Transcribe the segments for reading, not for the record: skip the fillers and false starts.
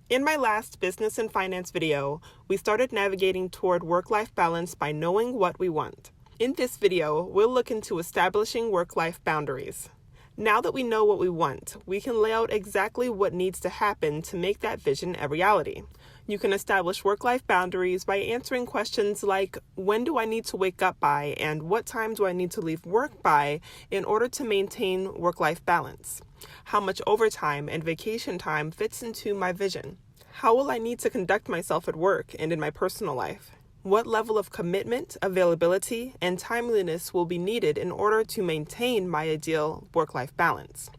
In my last business and finance video, we started navigating toward work-life balance by knowing what we want. In this video, we'll look into establishing work-life boundaries. Now that we know what we want, we can lay out exactly what needs to happen to make that vision a reality. You can establish work-life boundaries by answering questions like, when do I need to wake up by and what time do I need to leave work by in order to maintain work-life balance? How much overtime and vacation time fits into my vision? How will I need to conduct myself at work and in my personal life? What level of commitment, availability, and timeliness will be needed in order to maintain my ideal work-life balance?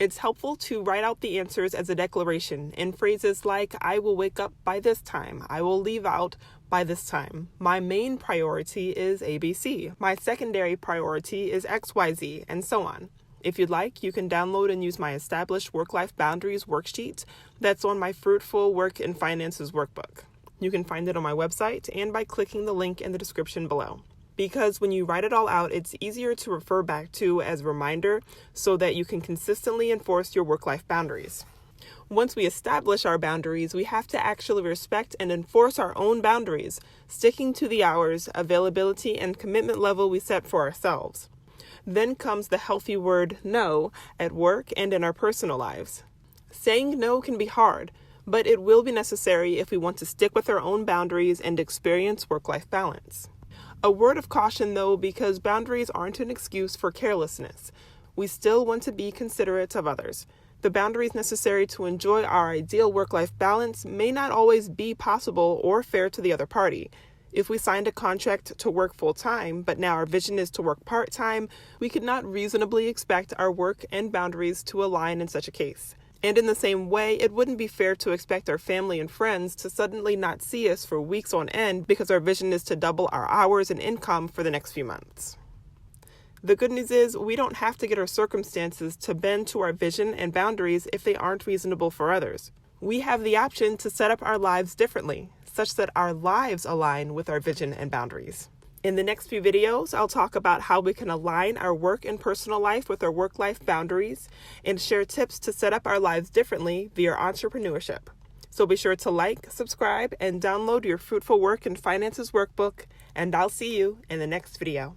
It's helpful to write out the answers as a declaration in phrases like, I will wake up by this time, I will leave out by this time. My main priority is ABC. My secondary priority is XYZ, and so on. If you'd like, you can download and use my established work-life boundaries worksheet that's on my Fruitful Work and Finances workbook. You can find it on my website and by clicking the link in the description below. Because when you write it all out, it's easier to refer back to as a reminder so that you can consistently enforce your work-life boundaries. Once we establish our boundaries, we have to actually respect and enforce our own boundaries, sticking to the hours, availability, and commitment level we set for ourselves. Then comes the healthy word no at work and in our personal lives. Saying no can be hard, but it will be necessary if we want to stick with our own boundaries and experience work-life balance. A word of caution though, because boundaries aren't an excuse for carelessness. We still want to be considerate of others. The boundaries necessary to enjoy our ideal work-life balance may not always be possible or fair to the other party. If we signed a contract to work full-time, but now our vision is to work part-time, we could not reasonably expect our work and boundaries to align in such a case. And in the same way, it wouldn't be fair to expect our family and friends to suddenly not see us for weeks on end because our vision is to double our hours and income for the next few months. The good news is we don't have to get our circumstances to bend to our vision and boundaries if they aren't reasonable for others. We have the option to set up our lives differently, such that our lives align with our vision and boundaries. In the next few videos, I'll talk about how we can align our work and personal life with our work-life boundaries and share tips to set up our lives differently via entrepreneurship. So be sure to like, subscribe, and download your Fruitful Work and Finances workbook, and I'll see you in the next video.